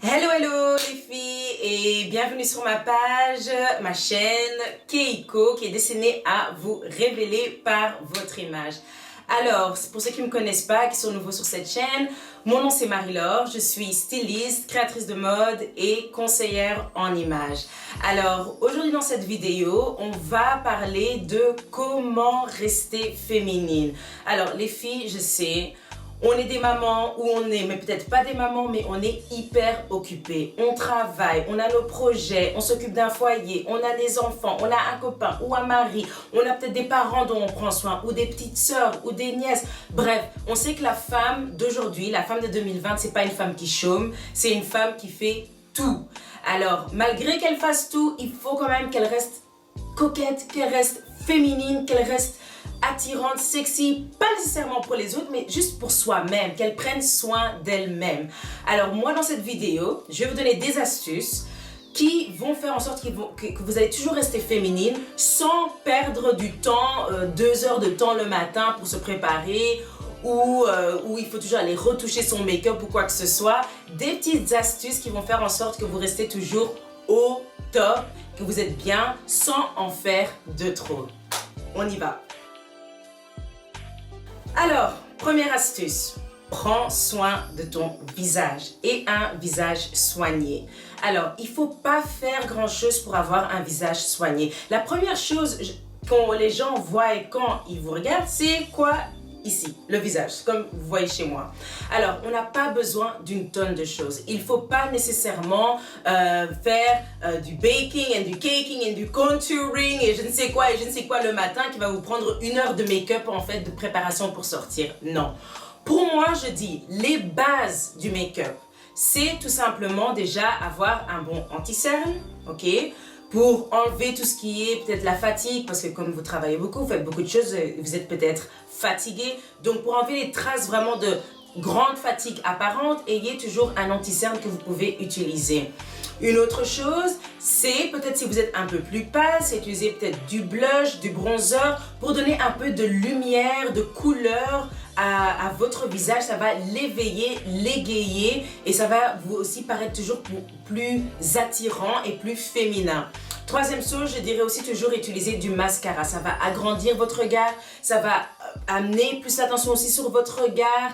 Hello, hello les filles et bienvenue sur ma page, ma chaîne Keiko qui est destinée à vous révéler par votre image. Alors, pour ceux qui ne me connaissent pas, qui sont nouveaux sur cette chaîne, mon nom c'est Marie-Laure, je suis styliste, créatrice de mode et conseillère en images. Alors, aujourd'hui dans cette vidéo, on va parler de comment rester féminine. Alors les filles, je sais, on est des mamans ou on est, mais peut-être pas des mamans, mais on est hyper occupés. On travaille, on a nos projets, on s'occupe d'un foyer, on a des enfants, on a un copain ou un mari, on a peut-être des parents dont on prend soin, ou des petites sœurs, ou des nièces. Bref, on sait que la femme d'aujourd'hui, la femme de 2020, c'est pas une femme qui chôme, c'est une femme qui fait tout. Alors, malgré qu'elle fasse tout, il faut quand même qu'elle reste coquette, qu'elle reste féminine, qu'elle reste attirante, sexy, pas nécessairement pour les autres, mais juste pour soi-même, qu'elle prenne soin d'elle-même. Alors moi, dans cette vidéo, je vais vous donner des astuces qui vont faire en sorte que vous allez toujours rester féminine sans perdre du temps, 2 heures de temps le matin pour se préparer, ou il faut toujours aller retoucher son make-up ou quoi que ce soit. Des petites astuces qui vont faire en sorte que vous restez toujours au top, que vous êtes bien sans en faire de trop. On y va. Alors, première astuce, prends soin de ton visage et un visage soigné. Alors, il ne faut pas faire grand-chose pour avoir un visage soigné. La première chose que les gens voient quand ils vous regardent, c'est quoi? Ici, le visage, comme vous voyez chez moi. Alors, on n'a pas besoin d'une tonne de choses. Il ne faut pas nécessairement faire du baking et du caking et du contouring et je ne sais quoi le matin qui va vous prendre 1 heure de make-up en fait de préparation pour sortir. Non. Pour moi, je dis les bases du make-up, c'est tout simplement déjà avoir un bon anti-cerne, ok? Pour enlever tout ce qui est peut-être la fatigue, parce que comme vous travaillez beaucoup, vous faites beaucoup de choses, vous êtes peut-être fatigué. Donc pour enlever les traces vraiment de grande fatigue apparente, ayez toujours un anti-cerne que vous pouvez utiliser. Une autre chose, c'est peut-être si vous êtes un peu plus pâle, c'est utiliser peut-être du blush, du bronzer pour donner un peu de lumière, de couleur à votre visage. Ça va l'éveiller, l'égayer et ça va vous aussi paraître toujours plus attirant et plus féminin. Troisième chose, je dirais aussi toujours utiliser du mascara. Ça va agrandir votre regard, ça va amener plus l'attention aussi sur votre regard,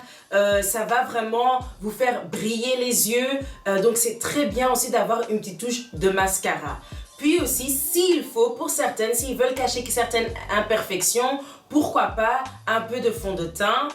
ça va vraiment vous faire briller les yeux. Donc c'est très bien aussi d'avoir une petite touche de mascara. Puis aussi, s'il faut, pour certaines, s'ils veulent cacher certaines imperfections, pourquoi pas un peu de fond de teint.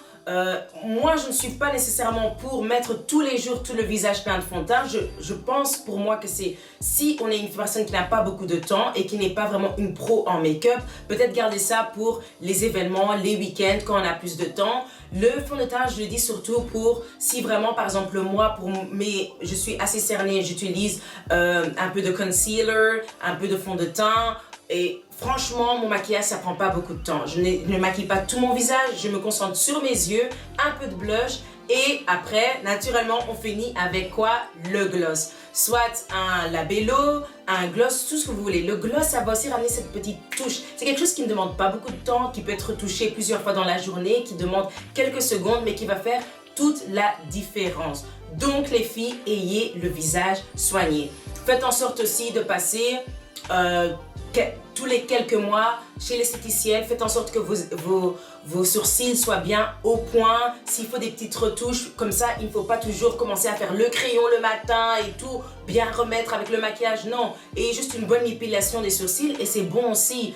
Moi, je ne suis pas nécessairement pour mettre tous les jours tout le visage plein de fond de teint. Je pense pour moi que c'est si on est une personne qui n'a pas beaucoup de temps et qui n'est pas vraiment une pro en make-up, peut-être garder ça pour les événements, les week-ends, quand on a plus de temps. Le fond de teint, je le dis surtout pour si vraiment, par exemple, moi, je suis assez cernée, j'utilise un peu de concealer, un peu de fond de teint. Et franchement, mon maquillage, ça prend pas beaucoup de temps. Je ne maquille pas tout mon visage, je me concentre sur mes yeux, un peu de blush et après, naturellement, on finit avec quoi? Le gloss. Soit un labello, un gloss, tout ce que vous voulez. Le gloss, ça va aussi ramener cette petite touche. C'est quelque chose qui ne demande pas beaucoup de temps, qui peut être retouché plusieurs fois dans la journée, qui demande quelques secondes, mais qui va faire toute la différence. Donc, les filles, ayez le visage soigné. Faites en sorte aussi de passer tous les quelques mois chez l'esthéticienne, faites en sorte que vos sourcils soient bien au point. S'il faut des petites retouches, comme ça, il ne faut pas toujours commencer à faire le crayon le matin et tout, bien remettre avec le maquillage, non. Et juste une bonne épilation des sourcils et c'est bon aussi.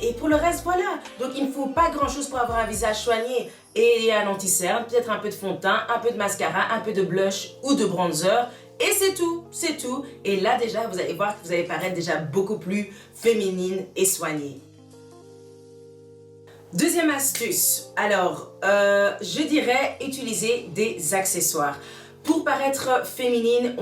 Et pour le reste, voilà. Donc, il ne faut pas grand-chose pour avoir un visage soigné et un anti-cerne, peut-être un peu de fond de teint, un peu de mascara, un peu de blush ou de bronzer. Et c'est tout, c'est tout. Et là déjà, vous allez voir que vous allez paraître déjà beaucoup plus féminine et soignée. Deuxième astuce, alors, je dirais utiliser des accessoires. Pour paraître féminine,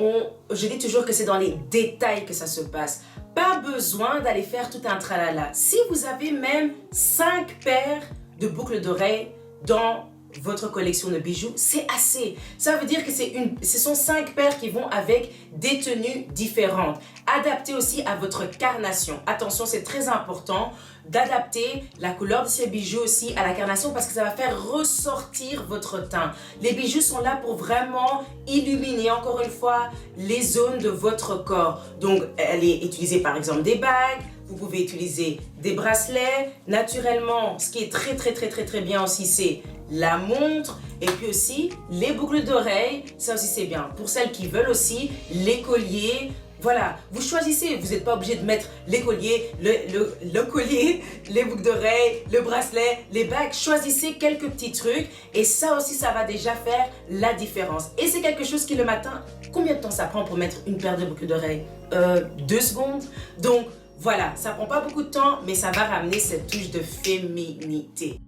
je dis toujours que c'est dans les détails que ça se passe. Pas besoin d'aller faire tout un tralala. Si vous avez même 5 paires de boucles d'oreilles dans votre collection de bijoux, c'est assez. Ça veut dire que ce sont 5 paires qui vont avec des tenues différentes. Adaptées aussi à votre carnation. Attention, c'est très important. d'adapter la couleur de ces bijoux aussi à la carnation parce que ça va faire ressortir votre teint. Les bijoux sont là pour vraiment illuminer, encore une fois, les zones de votre corps. Donc, allez utiliser par exemple des bagues, vous pouvez utiliser des bracelets. Naturellement, ce qui est très bien aussi, c'est la montre et puis aussi les boucles d'oreilles. Ça aussi, c'est bien. Pour celles qui veulent aussi, les colliers. Voilà, vous choisissez, vous n'êtes pas obligé de mettre les colliers, le collier, les boucles d'oreilles, le bracelet, les bagues. Choisissez quelques petits trucs et ça aussi, ça va déjà faire la différence. Et c'est quelque chose qui le matin, combien de temps ça prend pour mettre une paire de boucles d'oreilles 2 secondes. Donc voilà, ça prend pas beaucoup de temps, mais ça va ramener cette touche de féminité.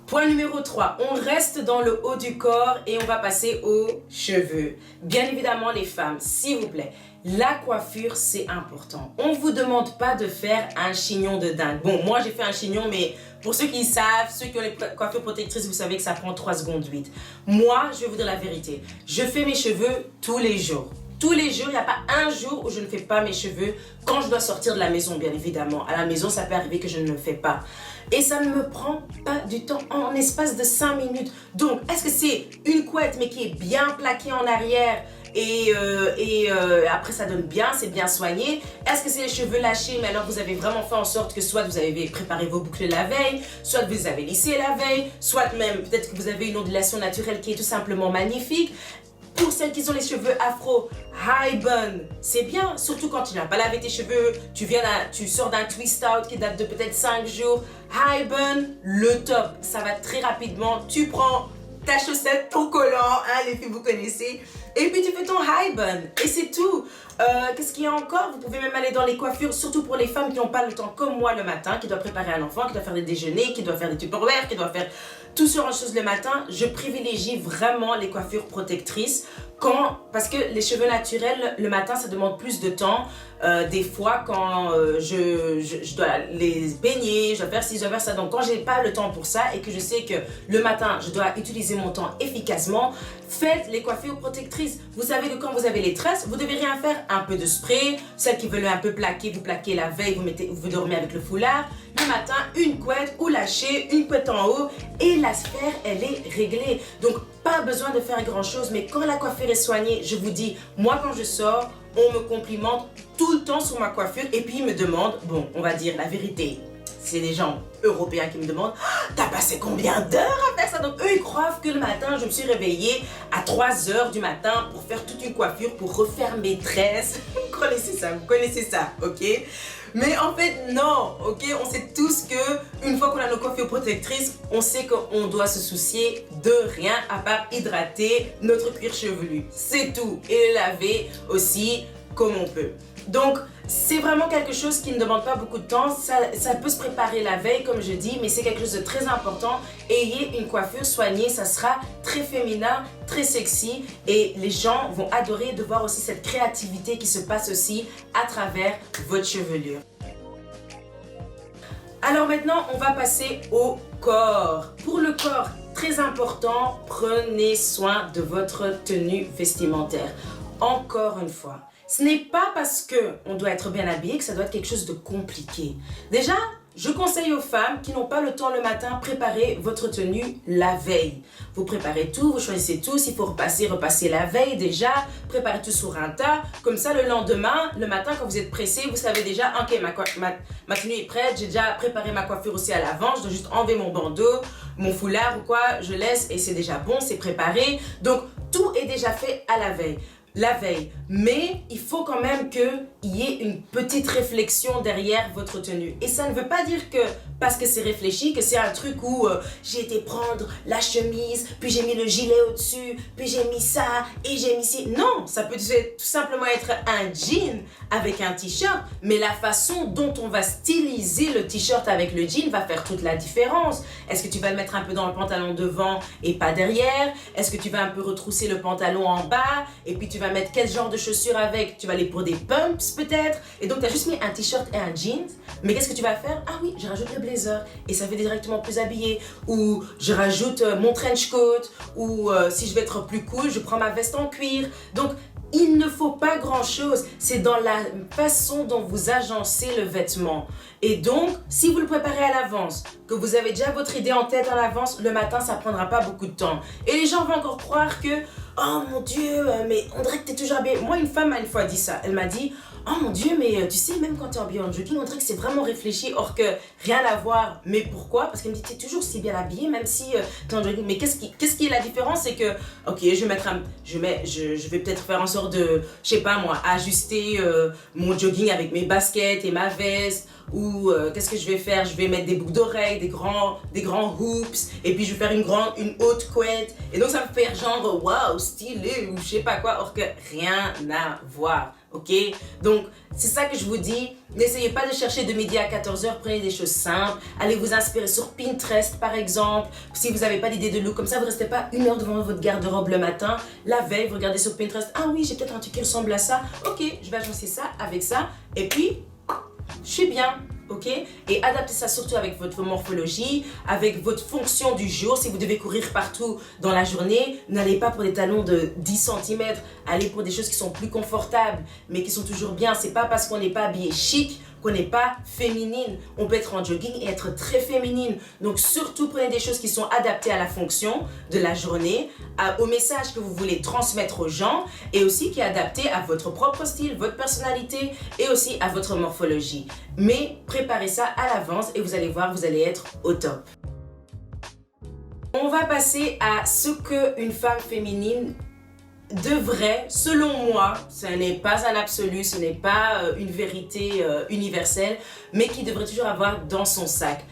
Point numéro 3, on reste dans le haut du corps et on va passer aux cheveux. Bien évidemment les femmes, s'il vous plaît, la coiffure c'est important. On ne vous demande pas de faire un chignon de dingue. Bon, moi j'ai fait un chignon, mais pour ceux qui savent, ceux qui ont les coiffures protectrices, vous savez que ça prend 3 secondes 8. Moi, je vais vous dire la vérité, je fais mes cheveux tous les jours. Tous les jours, il n'y a pas un jour où je ne fais pas mes cheveux quand je dois sortir de la maison, bien évidemment. À la maison, ça peut arriver que je ne le fais pas. Et ça ne me prend pas du temps en espace de 5 minutes. Donc, est-ce que c'est une couette mais qui est bien plaquée en arrière et après ça donne bien, c'est bien soigné? Est-ce que c'est les cheveux lâchés mais alors vous avez vraiment fait en sorte que soit vous avez préparé vos boucles la veille, soit vous avez lissé la veille, soit même peut-être que vous avez une ondulation naturelle qui est tout simplement magnifique? Pour celles qui ont les cheveux afro, high bun, c'est bien, surtout quand tu n'as pas lavé tes cheveux, tu sors d'un twist out qui date de peut-être 5 jours. High bun, le top, ça va très rapidement. Tu prends ta chaussette, ton collant, les filles vous connaissez, et puis tu fais ton high bun, et c'est tout. Qu'est-ce qu'il y a encore? Vous pouvez même aller dans les coiffures, surtout pour les femmes qui n'ont pas le temps comme moi le matin, qui doivent préparer un enfant, qui doivent faire des déjeuners, qui doivent faire des tupperware, qui doivent faire tout ce genre de choses le matin. Je privilégie vraiment les coiffures protectrices parce que les cheveux naturels le matin ça demande plus de temps. Des fois quand je dois les peigner, je dois faire ci, je dois faire ça. Donc quand j'ai pas le temps pour ça et que je sais que le matin je dois utiliser mon temps efficacement, faites les coiffures protectrices. Vous savez que quand vous avez les tresses, vous devez rien faire, un peu de spray. Celles qui veulent un peu plaquer, vous plaquez la veille, vous dormez avec le foulard. Le matin, une couette ou lâcher, une couette en haut et la sphère elle est réglée. Donc pas besoin de faire grand chose, mais quand la coiffure est soignée, je vous dis, moi quand je sors, on me complimente tout le temps sur ma coiffure et puis ils me demandent, bon, on va dire la vérité, c'est des gens européens qui me demandent, t'as passé combien d'heures à faire ça? Donc eux ils croient que le matin je me suis réveillée à 3 h du matin pour faire toute une coiffure, pour refaire mes tresses. Vous connaissez ça, ok? Mais en fait non, ok? On sait tous que une fois qu'on a nos coiffures protectrices, on sait qu'on doit se soucier de rien à part hydrater notre cuir chevelu, c'est tout, et le laver aussi comme on peut. Donc c'est vraiment quelque chose qui ne demande pas beaucoup de temps, ça peut se préparer la veille comme je dis, mais c'est quelque chose de très important. Ayez une coiffure soignée, ça sera très féminin, très sexy et les gens vont adorer de voir aussi cette créativité qui se passe aussi à travers votre chevelure. Alors maintenant on va passer au corps. Pour le corps, très important, prenez soin de votre tenue vestimentaire. Encore une fois, ce n'est pas parce qu'on doit être bien habillé que ça doit être quelque chose de compliqué. Déjà, je conseille aux femmes qui n'ont pas le temps le matin, préparez votre tenue la veille. Vous préparez tout, vous choisissez tout, s'il faut repassez la veille déjà, préparez tout sur un tas. Comme ça, le lendemain, le matin, quand vous êtes pressé, vous savez déjà, ok, ma tenue est prête, j'ai déjà préparé ma coiffure aussi à l'avance, je dois juste enlever mon bandeau, mon foulard ou quoi, je laisse et c'est déjà bon, c'est préparé. Donc, tout est déjà fait à la veille. Mais il faut quand même qu'il y ait une petite réflexion derrière votre tenue. Et ça ne veut pas dire que parce que c'est réfléchi, que c'est un truc où j'ai été prendre la chemise, puis j'ai mis le gilet au-dessus, puis j'ai mis ça et j'ai mis ci. Non, ça peut tout simplement être un jean avec un t-shirt, mais la façon dont on va styliser le t-shirt avec le jean va faire toute la différence. Est-ce que tu vas le mettre un peu dans le pantalon devant et pas derrière? Est-ce que tu vas un peu retrousser le pantalon en bas et puis tu vas mettre quel genre de chaussures avec? Tu vas aller pour des pumps peut-être? Et donc tu as juste mis un t-shirt et un jeans, mais qu'est-ce que tu vas faire? Ah oui, je rajoute le blazer et ça fait directement plus habillé. Ou je rajoute mon trench coat, ou si je veux être plus cool, je prends ma veste en cuir. Donc il ne faut pas grand-chose. C'est dans la façon dont vous agencez le vêtement. Et donc, si vous le préparez à l'avance, que vous avez déjà votre idée en tête à l'avance, le matin, ça ne prendra pas beaucoup de temps. Et les gens vont encore croire que, oh mon Dieu, mais on dirait que tu es toujours habillée. Moi, une femme m'a une fois dit ça. Elle m'a dit, oh mon Dieu, mais tu sais, même quand tu es habillée en jogging, on dirait que c'est vraiment réfléchi, or que rien à voir. Mais pourquoi? Parce qu'elle me dit, tu es toujours si bien habillée, même si tu es en jogging. Mais qu'est-ce qui est la différence? C'est que, ok, je vais peut-être faire en sorte de, je sais pas moi, ajuster mon jogging avec mes baskets et ma veste. Ou qu'est-ce que je vais faire? Je vais mettre des boucles d'oreilles, des grands hoops, et puis je vais faire une haute couette. Et donc ça me fait genre, waouh, stylé, ou je sais pas quoi, or que rien à voir. Ok? Donc, c'est ça que je vous dis. N'essayez pas de chercher de midi à 14h. Prenez des choses simples. Allez vous inspirer sur Pinterest, par exemple. Si vous n'avez pas d'idée de look, comme ça, vous ne restez pas 1 heure devant votre garde-robe le matin. La veille, vous regardez sur Pinterest. Ah oui, j'ai peut-être un truc qui ressemble à ça. Ok, je vais agencer ça avec ça. Et puis, je suis bien. Ok? Et adaptez ça surtout avec votre morphologie, avec votre fonction du jour. Si vous devez courir partout dans la journée, n'allez pas pour des talons de 10 cm. Allez pour des choses qui sont plus confortables, mais qui sont toujours bien. C'est pas parce qu'on n'est pas habillé chic qu'on n'est pas féminine. On peut être en jogging et être très féminine. Donc surtout, prenez des choses qui sont adaptées à la fonction de la journée, au message que vous voulez transmettre aux gens, et aussi qui est adapté à votre propre style, votre personnalité, et aussi à votre morphologie. Mais préparez ça à l'avance et vous allez voir, vous allez être au top. On va passer à ce qu'une femme féminine devrait, selon moi, ce n'est pas un absolu, ce n'est pas une vérité universelle, mais qui devrait toujours avoir dans son sac.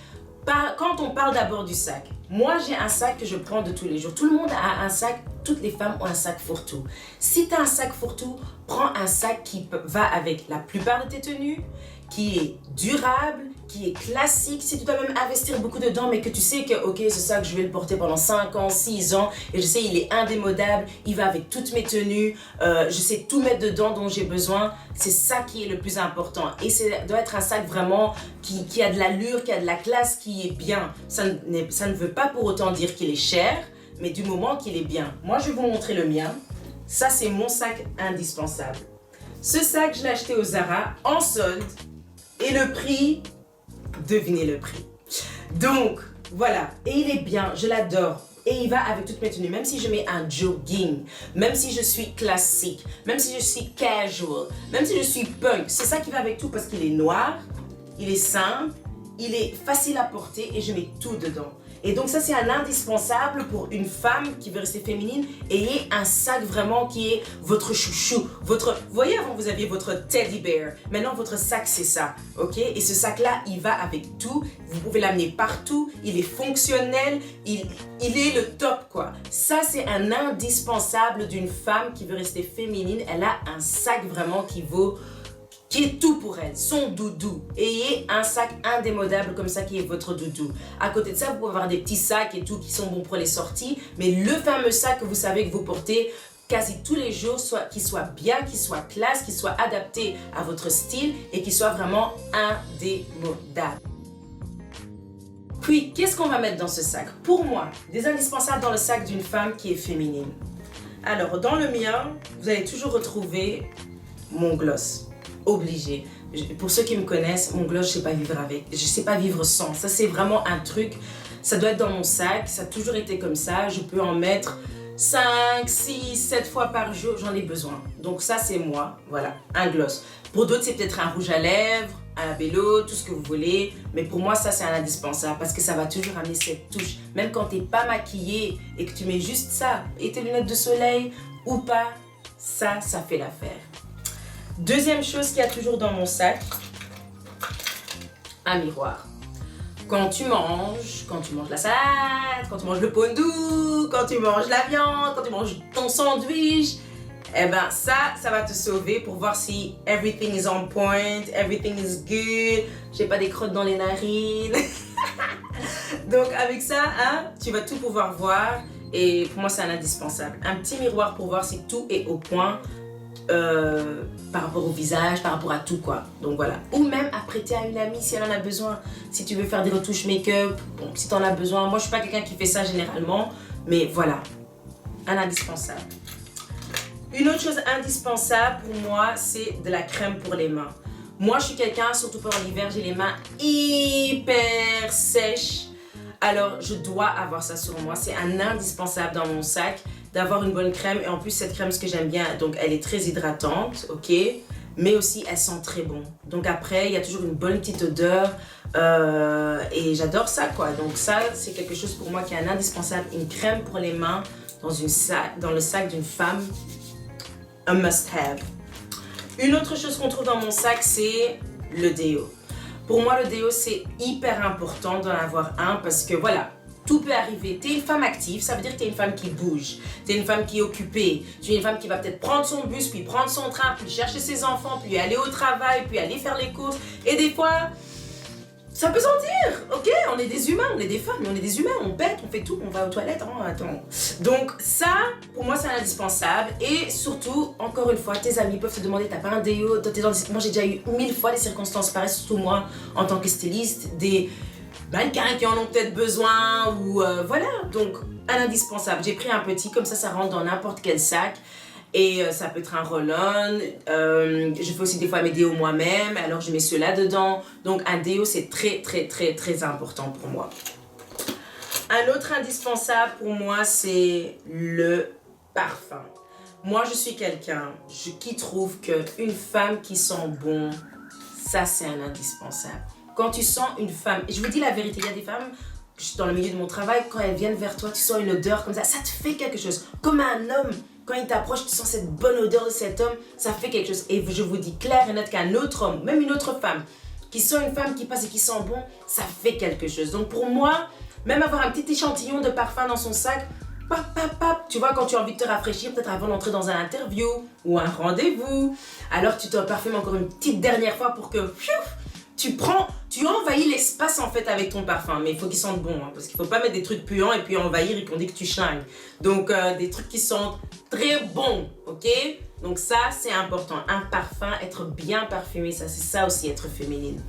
Quand on parle d'abord du sac, moi j'ai un sac que je prends de tous les jours. Tout le monde a un sac, toutes les femmes ont un sac fourre-tout. Si tu as un sac fourre-tout, prends un sac qui va avec la plupart de tes tenues, qui est durable, qui est classique. Si tu dois même investir beaucoup dedans, mais que tu sais que ok, ce sac, je vais le porter pendant 5 ans, 6 ans, et je sais il est indémodable, il va avec toutes mes tenues, je sais tout mettre dedans dont j'ai besoin. C'est ça qui est le plus important. Et ça doit être un sac vraiment qui a de l'allure, qui a de la classe, qui est bien. Ça ne veut pas pour autant dire qu'il est cher, mais du moment qu'il est bien. Moi, je vais vous montrer le mien. Ça, c'est mon sac indispensable. Ce sac, je l'ai acheté au Zara en solde. Et le prix, devinez le prix. Donc, voilà. Et il est bien, je l'adore. Et il va avec toutes mes tenues. Même si je mets un jogging, même si je suis classique, même si je suis casual, même si je suis punk, c'est ça qui va avec tout parce qu'il est noir, il est simple, il est facile à porter et je mets tout dedans. Et donc ça, c'est un indispensable pour une femme qui veut rester féminine. Ayez un sac vraiment qui est votre chouchou. Vous voyez, avant, vous aviez votre teddy bear. Maintenant, votre sac, c'est ça. Ok? Et ce sac-là, il va avec tout. Vous pouvez l'amener partout. Il est fonctionnel. Il est le top, quoi. Ça, c'est un indispensable d'une femme qui veut rester féminine. Elle a un sac vraiment qui est tout pour elle, son doudou. Ayez un sac indémodable comme ça qui est votre doudou. À côté de ça, vous pouvez avoir des petits sacs et tout qui sont bons pour les sorties, mais le fameux sac que vous savez que vous portez quasi tous les jours, qui soit bien, qui soit classe, qui soit adapté à votre style et qui soit vraiment indémodable. Puis, qu'est-ce qu'on va mettre dans ce sac? Pour moi, des indispensables dans le sac d'une femme qui est féminine. Alors, dans le mien, vous allez toujours retrouver mon gloss. Obligé. Pour ceux qui me connaissent, mon gloss, je sais pas vivre avec. Je sais pas vivre sans. Ça, c'est vraiment un truc. Ça doit être dans mon sac. Ça a toujours été comme ça. Je peux en mettre 5, 6, 7 fois par jour. J'en ai besoin. Donc ça, c'est moi. Voilà, un gloss. Pour d'autres, c'est peut-être un rouge à lèvres, un labello, tout ce que vous voulez. Mais pour moi, ça, c'est un indispensable parce que ça va toujours amener cette touche. Même quand t'es pas maquillée et que tu mets juste ça et tes lunettes de soleil ou pas, ça fait l'affaire. Deuxième chose qu'il y a toujours dans mon sac, un miroir. Quand tu manges la salade, quand tu manges le pondou, quand tu manges la viande, quand tu manges ton sandwich, eh ben ça va te sauver pour voir si everything is on point, everything is good, j'ai pas des crottes dans les narines. Donc avec ça, hein, tu vas tout pouvoir voir et pour moi c'est un indispensable. Un petit miroir pour voir si tout est au point. Par rapport au visage, par rapport à tout quoi. Donc voilà. Ou même à prêter à une amie si elle en a besoin. Si tu veux faire des retouches make-up, bon, si tu en as besoin. Moi je suis pas quelqu'un qui fait ça généralement, mais voilà. Un indispensable. Une autre chose indispensable pour moi, c'est de la crème pour les mains. Moi, je suis quelqu'un, surtout pendant l'hiver, j'ai les mains hyper sèches. Alors, je dois avoir ça sur moi. C'est un indispensable dans mon sac d'avoir une bonne crème. Et en plus, cette crème, ce que j'aime bien, donc elle est très hydratante, ok? Mais aussi, elle sent très bon. Donc après, il y a toujours une bonne petite odeur. Et j'adore ça, quoi. Donc ça, c'est quelque chose pour moi qui est un indispensable. Une crème pour les mains dans le sac d'une femme. Un must-have. Une autre chose qu'on trouve dans mon sac, c'est le déo. Pour moi, le déo, c'est hyper important d'en avoir un parce que voilà, tout peut arriver. Tu es une femme active, ça veut dire que tu es une femme qui bouge. Tu es une femme qui est occupée. Tu es une femme qui va peut-être prendre son bus, puis prendre son train, puis chercher ses enfants, puis aller au travail, puis aller faire les courses. Et des fois, ça peut sentir, ok? On est des humains, on est des femmes, mais on est des humains, on pète, on fait tout, on va aux toilettes, hein, attends. Donc ça, pour moi, c'est indispensable. Et surtout, encore une fois, tes amis peuvent te demander, t'as pas un déo? Moi, j'ai déjà eu 1000 fois des circonstances pareilles, surtout moi, en tant que styliste, des mannequins qui en ont peut-être besoin, ou voilà. Donc, un indispensable. J'ai pris un petit, comme ça rentre dans n'importe quel sac. Et ça peut être un roll-on. Je fais aussi des fois mes déos moi-même. Alors je mets ceux-là dedans. Donc un déo, c'est très, très, très, très important pour moi. Un autre indispensable pour moi, c'est le parfum. Moi, je suis quelqu'un qui trouve qu'une femme qui sent bon, ça, c'est un indispensable. Quand tu sens une femme, et je vous dis la vérité, il y a des femmes, dans le milieu de mon travail, quand elles viennent vers toi, tu sens une odeur comme ça te fait quelque chose. Comme un homme. Quand il t'approche, tu sens cette bonne odeur de cet homme, ça fait quelque chose. Et je vous dis clair et net qu'un autre homme, même une autre femme, qui sent une femme qui passe et qui sent bon, ça fait quelque chose. Donc pour moi, même avoir un petit échantillon de parfum dans son sac, tu vois, quand tu as envie de te rafraîchir, peut-être avant d'entrer dans un interview ou un rendez-vous, alors tu te parfumes encore une petite dernière fois pour que tu envahis l'espace en fait avec ton parfum, mais il faut qu'il sente bon, hein, parce qu'il ne faut pas mettre des trucs puants et puis envahir et qu'on dit que tu chlingues. Donc des trucs qui sentent très bon, ok? Donc ça c'est important, un parfum, être bien parfumé, ça c'est ça aussi être féminine.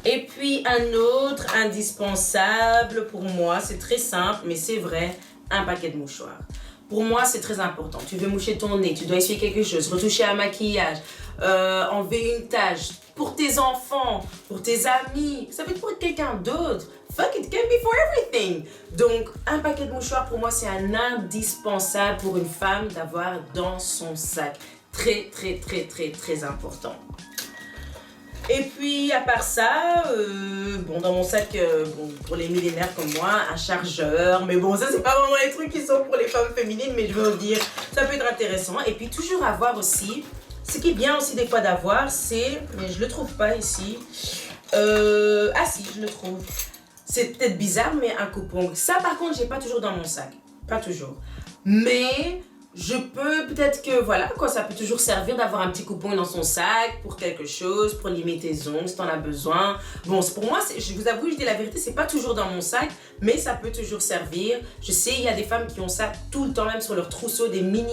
Et puis un autre indispensable pour moi, c'est très simple mais c'est vrai, un paquet de mouchoirs. Pour moi, c'est très important. Tu veux moucher ton nez, tu dois essuyer quelque chose, retoucher un maquillage, enlever une tache. Pour tes enfants, pour tes amis, ça peut être pour quelqu'un d'autre. Fuck it, can be for everything. Donc, un paquet de mouchoirs, pour moi, c'est un indispensable pour une femme d'avoir dans son sac. Très, très, très, très, très important. Et puis, à part ça, dans mon sac, pour les millénaires comme moi, un chargeur. Mais bon, ça, c'est pas vraiment les trucs qui sont pour les femmes féminines, mais je veux dire, ça peut être intéressant. Et puis, toujours avoir aussi, ce qui est bien aussi des fois d'avoir, c'est, mais je le trouve pas ici. Ah si, je le trouve. C'est peut-être bizarre, mais un coupon. Ça, par contre, j'ai pas toujours dans mon sac. Pas toujours. Mais je peux peut-être que, voilà, quoi, ça peut toujours servir d'avoir un petit coupon dans son sac pour quelque chose, pour limer tes ongles si t'en as besoin. Bon, pour moi, je vous avoue, je dis la vérité, c'est pas toujours dans mon sac, mais ça peut toujours servir. Je sais, il y a des femmes qui ont ça tout le temps, même sur leur trousseau, des mini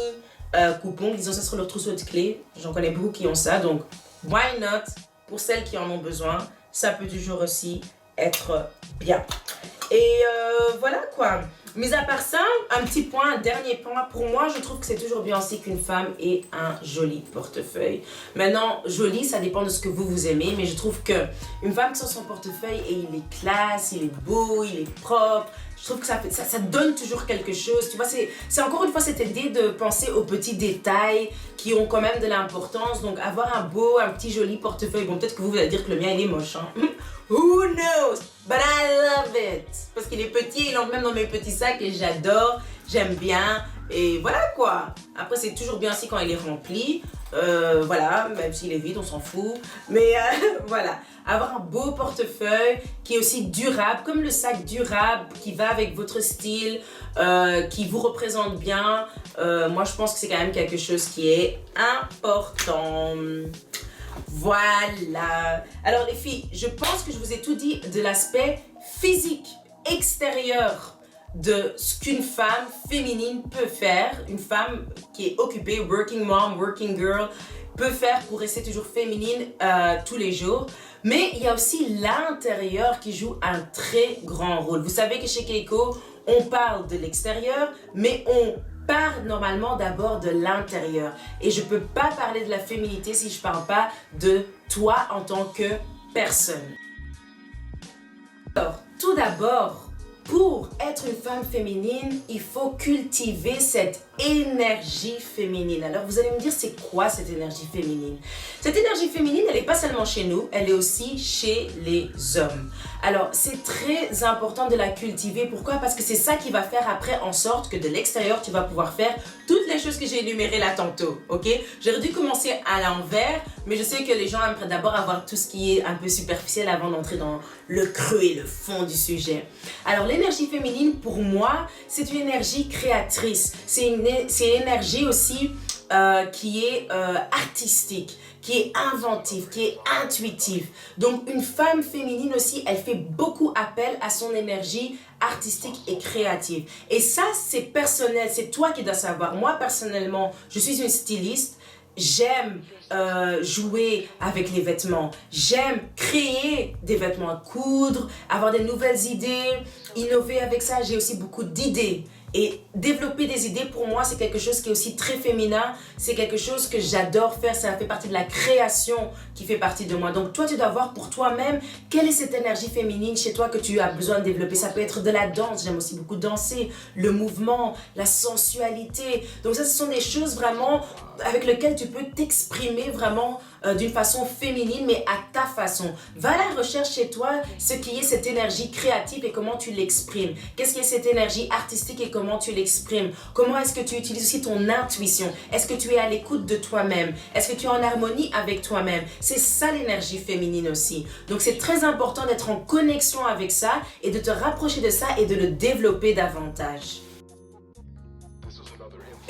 coupons, ils ont ça sur leur trousseau de clés. J'en connais beaucoup qui ont ça, donc why not? Pour celles qui en ont besoin, ça peut toujours aussi être bien. Et voilà quoi. Mais à part ça, un petit point, un dernier point, pour moi, je trouve que c'est toujours bien aussi qu'une femme ait un joli portefeuille. Maintenant, joli, ça dépend de ce que vous aimez, mais je trouve qu'une femme qui sort son portefeuille et il est classe, il est beau, il est propre, je trouve que ça donne toujours quelque chose. Tu vois, c'est encore une fois cette idée de penser aux petits détails qui ont quand même de l'importance. Donc, avoir un petit joli portefeuille. Bon, peut-être que vous allez dire que le mien, il est moche, hein. Who knows? But I love it. Parce qu'il est petit, il entre même dans mes petits sacs et j'adore, j'aime bien. Et voilà quoi. Après, c'est toujours bien aussi quand il est rempli. Voilà, même s'il est vide, on s'en fout. Mais voilà, avoir un beau portefeuille qui est aussi durable, comme le sac durable qui va avec votre style, qui vous représente bien. Moi, je pense que c'est quand même quelque chose qui est important. Voilà. Alors les filles, je pense que je vous ai tout dit de l'aspect physique, extérieur de ce qu'une femme féminine peut faire, une femme qui est occupée, working mom, working girl, peut faire pour rester toujours féminine tous les jours. Mais il y a aussi l'intérieur qui joue un très grand rôle. Vous savez que chez Keiko, on parle de l'extérieur, mais on parle normalement d'abord de l'intérieur. Et je ne peux pas parler de la féminité si je ne parle pas de toi en tant que personne. Alors, tout d'abord, pour être une femme féminine, il faut cultiver cette énergie féminine. Alors vous allez me dire, c'est quoi cette énergie féminine? Cette énergie féminine, elle n'est pas seulement chez nous, elle est aussi chez les hommes. Alors c'est très important de la cultiver. Pourquoi? Parce que c'est ça qui va faire après en sorte que de l'extérieur, tu vas pouvoir faire toutes les choses que j'ai énumérées là tantôt. Ok? J'aurais dû commencer à l'envers, mais je sais que les gens aimeraient d'abord avoir tout ce qui est un peu superficiel avant d'entrer dans le creux et le fond du sujet. Alors l'énergie féminine, pour moi, c'est une énergie créatrice. C'est une énergie aussi qui est artistique, qui est inventive, qui est intuitive. Donc une femme féminine aussi, elle fait beaucoup appel à son énergie artistique et créative. Et ça, c'est personnel, c'est toi qui dois savoir. Moi, personnellement, je suis une styliste. J'aime jouer avec les vêtements. J'aime créer des vêtements, coudre, avoir des nouvelles idées, innover avec ça. J'ai aussi beaucoup d'idées. Et développer des idées, pour moi, c'est quelque chose qui est aussi très féminin. C'est quelque chose que j'adore faire. Ça fait partie de la création qui fait partie de moi. Donc, toi, tu dois voir pour toi-même quelle est cette énergie féminine chez toi que tu as besoin de développer. Ça peut être de la danse. J'aime aussi beaucoup danser. Le mouvement, la sensualité. Donc, ça, ce sont des choses vraiment avec lesquelles tu peux t'exprimer vraiment d'une façon féminine, mais à ta façon. Va à la recherche chez toi ce qui est cette énergie créative et comment tu l'exprimes. Qu'est-ce qui est cette énergie artistique et comment tu l'exprimes. Comment est-ce que tu utilises aussi ton intuition. Est-ce que tu es à l'écoute de toi-même. Est-ce que tu es en harmonie avec toi-même. C'est ça l'énergie féminine aussi. Donc c'est très important d'être en connexion avec ça et de te rapprocher de ça et de le développer davantage.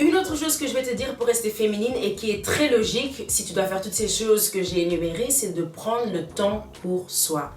Une autre chose que je vais te dire pour rester féminine et qui est très logique, si tu dois faire toutes ces choses que j'ai énumérées, c'est de prendre le temps pour soi.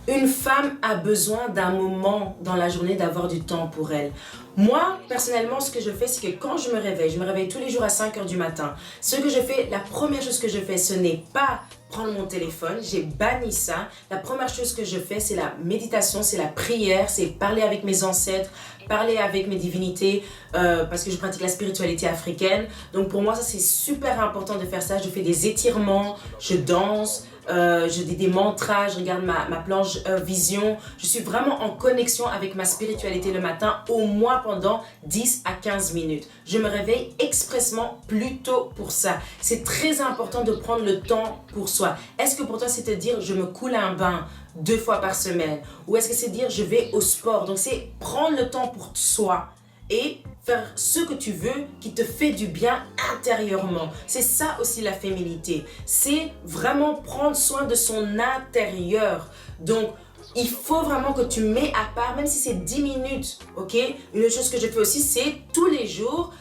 Une femme a besoin d'un moment dans la journée d'avoir du temps pour elle. Moi, personnellement, ce que je fais, c'est que quand je me réveille tous les jours à 5 heures du matin. Ce que je fais, la première chose que je fais, ce n'est pas prendre mon téléphone, j'ai banni ça. La première chose que je fais, c'est la méditation, c'est la prière, c'est parler avec mes ancêtres, parler avec mes divinités, parce que je pratique la spiritualité africaine. Donc pour moi, ça c'est super important de faire ça. Je fais des étirements, je danse, je dis des mantras, je regarde ma planche vision. Je suis vraiment en connexion avec ma spiritualité le matin, au moins pendant 10 à 15 minutes. Je me réveille expressement plus tôt pour ça. C'est très important de prendre le temps pour soi. Est-ce que pour toi c'est te dire je me coule un bain 2 fois par semaine? Ou est-ce que c'est dire je vais au sport? Donc c'est prendre le temps pour soi et faire ce que tu veux qui te fait du bien intérieurement. C'est ça aussi la féminité. C'est vraiment prendre soin de son intérieur. Donc, il faut vraiment que tu mets à part, même si c'est 10 minutes, ok? Une autre chose que je fais aussi, c'est tous les jours.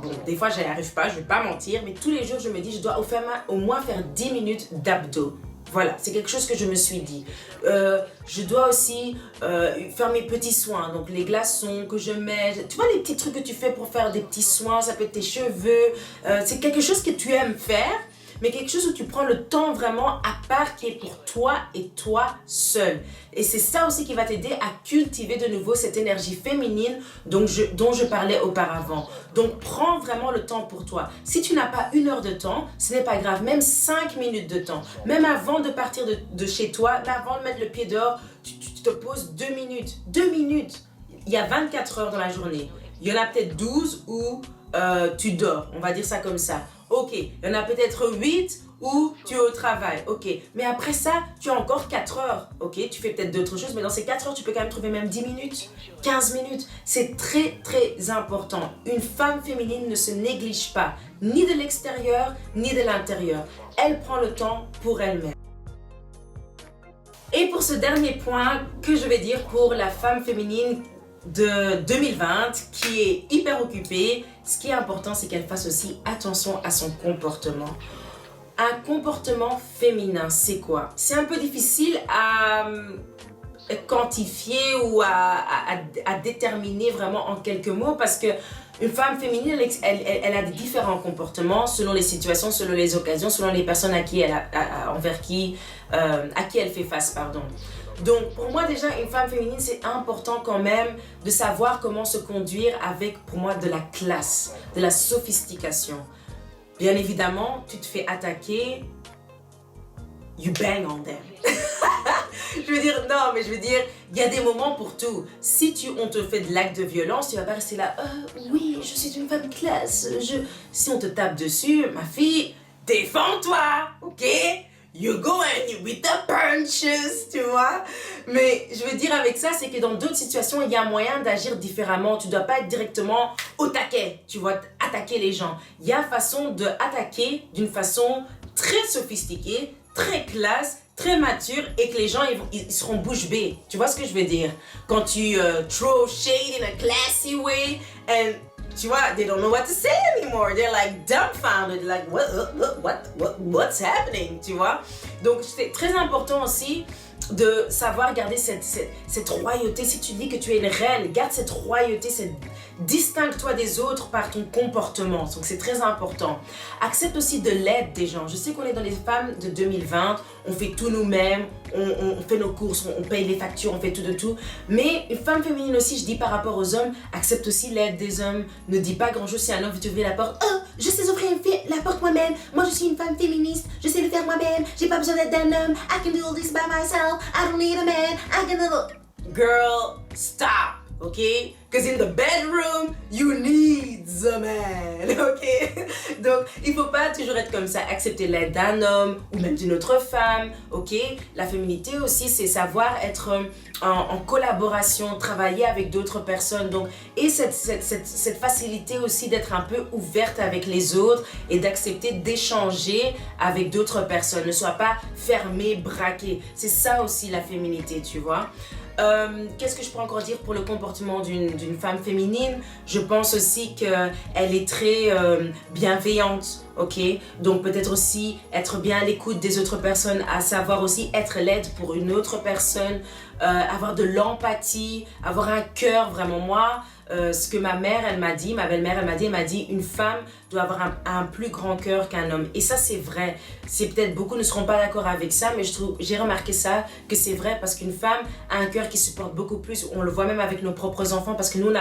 Bon, des fois, je n'y arrive pas, je ne vais pas mentir, mais tous les jours, je me dis, je dois au moins faire 10 minutes d'abdos. Voilà, c'est quelque chose que je me suis dit. Je dois aussi faire mes petits soins, donc les glaçons que je mets. Tu vois les petits trucs que tu fais pour faire des petits soins, ça peut être tes cheveux. C'est quelque chose que tu aimes faire, mais quelque chose où tu prends le temps vraiment à part qui est pour toi et toi seul. Et c'est ça aussi qui va t'aider à cultiver de nouveau cette énergie féminine dont je parlais auparavant. Donc prends vraiment le temps pour toi. Si tu n'as pas 1 heure de temps, ce n'est pas grave, même 5 minutes de temps. Même avant de partir de chez toi, avant de mettre le pied dehors, tu te poses 2 minutes. 2 minutes. Il y a 24 heures dans la journée. Il y en a peut-être 12 où tu dors, on va dire ça comme ça. Ok, il y en a peut-être 8 où tu es au travail, ok. Mais après ça, tu as encore 4 heures, ok. Tu fais peut-être d'autres choses, mais dans ces 4 heures, tu peux quand même trouver même 10 minutes, 15 minutes. C'est très, très important. Une femme féminine ne se néglige pas, ni de l'extérieur, ni de l'intérieur. Elle prend le temps pour elle-même. Et pour ce dernier point que je vais dire pour la femme féminine de 2020 qui est hyper occupée, ce qui est important, c'est qu'elle fasse aussi attention à son comportement. Un comportement féminin, c'est quoi? C'est un peu difficile à quantifier ou à déterminer vraiment en quelques mots parce que une femme féminine, elle a des différents comportements selon les situations, selon les occasions, selon les personnes à qui elle fait face, pardon. Donc, pour moi, déjà, une femme féminine, c'est important quand même de savoir comment se conduire avec, pour moi, de la classe, de la sophistication. Bien évidemment, tu te fais attaquer, you bang on them. Je veux dire, non, mais je veux dire, il y a des moments pour tout. Si on te fait de l'acte de violence, tu vas pas rester là, oui, je suis une femme classe. Si on te tape dessus, ma fille, défends-toi, ok? You go and you beat the punches, tu vois. Mais je veux dire avec ça, c'est que dans d'autres situations, il y a moyen d'agir différemment. Tu dois pas être directement au taquet, tu vois, attaquer les gens. Il y a façon de attaquer d'une façon très sophistiquée, très classe, très mature et que les gens ils seront bouche bée. Tu vois ce que je veux dire? Quand tu throw shade in a classy way and tu vois, they don't know what to say anymore. They're like dumbfounded, like what's happening, tu vois? Donc c'est très important aussi de savoir garder cette royauté. Si tu dis que tu es une reine, garde cette royauté, distingue-toi des autres par ton comportement. Donc c'est très important. Accepte aussi de l'aide des gens. Je sais qu'on est dans les femmes de 2020, on fait tout nous-mêmes, on fait nos courses, on paye les factures, on fait tout de tout. Mais une femme féminine aussi, je dis par rapport aux hommes, accepte aussi l'aide des hommes. Ne dis pas grand-chose si un homme veut t'ouvrir la porte. Oh, je sais ouvrir la porte moi-même. Moi, je suis une femme féministe. Je sais le faire moi-même. J'ai pas besoin d'aide d'un homme. I can do all this by myself. I don't need a man. I can do... Girl, stop. Okay? Because in the bedroom, you need the man, ok? Donc, il faut pas toujours être comme ça, accepter l'aide d'un homme ou même d'une autre femme, ok? La féminité aussi, c'est savoir être en collaboration, travailler avec d'autres personnes. Donc, et cette facilité aussi d'être un peu ouverte avec les autres et d'accepter d'échanger avec d'autres personnes. Ne sois pas fermé, braqué. C'est ça aussi la féminité, tu vois? Qu'est-ce que je peux encore dire pour le comportement d'une femme féminine? Je pense aussi qu'elle est très bienveillante, ok? Donc peut-être aussi être bien à l'écoute des autres personnes, à savoir aussi être l'aide pour une autre personne, avoir de l'empathie, avoir un cœur vraiment. Moi, ce que ma belle-mère elle m'a dit, une femme doit avoir un plus grand cœur qu'un homme. Et ça c'est vrai. C'est peut-être beaucoup ne seront pas d'accord avec ça, mais j'ai remarqué ça, que c'est vrai parce qu'une femme a un cœur qui supporte beaucoup plus. On le voit même avec nos propres enfants parce que nous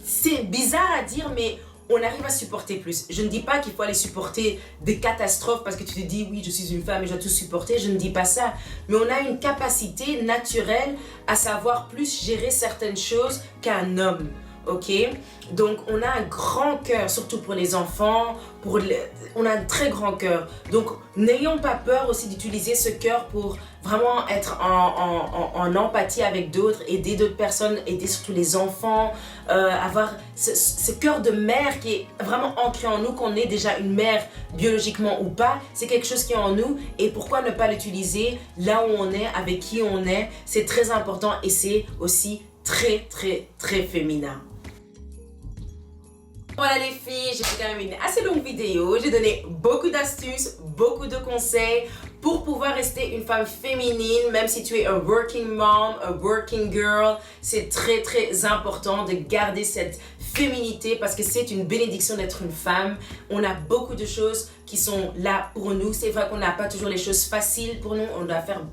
c'est bizarre à dire, mais on arrive à supporter plus. Je ne dis pas qu'il faut aller supporter des catastrophes parce que tu te dis oui, je suis une femme et je dois tout supporter. Je ne dis pas ça. Mais on a une capacité naturelle à savoir plus gérer certaines choses qu'un homme. Ok? Donc on a un grand cœur, surtout pour les enfants, on a un très grand cœur. Donc n'ayons pas peur aussi d'utiliser ce cœur pour vraiment être en empathie avec d'autres, aider d'autres personnes, aider surtout les enfants, avoir ce cœur de mère qui est vraiment ancré en nous, qu'on est déjà une mère biologiquement ou pas, c'est quelque chose qui est en nous et pourquoi ne pas l'utiliser là où on est, avec qui on est, c'est très important et c'est aussi très très très féminin. Voilà les filles, j'ai fait quand même une assez longue vidéo. J'ai donné beaucoup d'astuces, beaucoup de conseils pour pouvoir rester une femme féminine, même si tu es un working mom, a working girl. C'est très très important de garder cette féminité parce que c'est une bénédiction d'être une femme. On a beaucoup de choses qui sont là pour nous. C'est vrai qu'on n'a pas toujours les choses faciles pour nous.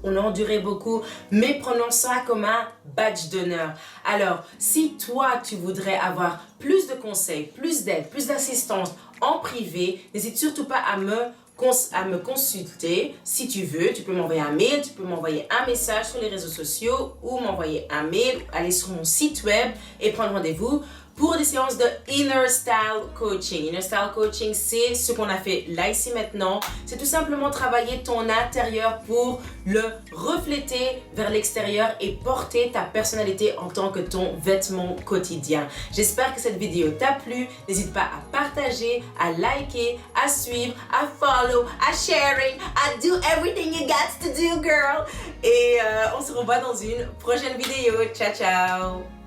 On a enduré beaucoup, mais prenons ça comme un badge d'honneur. Alors, si toi, tu voudrais avoir plus de conseils, plus d'aide, plus d'assistance en privé, n'hésite surtout pas à me consulter. Si tu veux, tu peux m'envoyer un mail, tu peux m'envoyer un message sur les réseaux sociaux ou m'envoyer un mail, aller sur mon site web et prendre rendez-vous pour des séances de Inner Style Coaching. Inner Style Coaching, c'est ce qu'on a fait là, ici, maintenant. C'est tout simplement travailler ton intérieur pour le refléter vers l'extérieur et porter ta personnalité en tant que ton vêtement quotidien. J'espère que cette vidéo t'a plu. N'hésite pas à partager, à liker, à suivre, à follow, à sharing, à do everything you got to do, girl. Et on se revoit dans une prochaine vidéo. Ciao, ciao!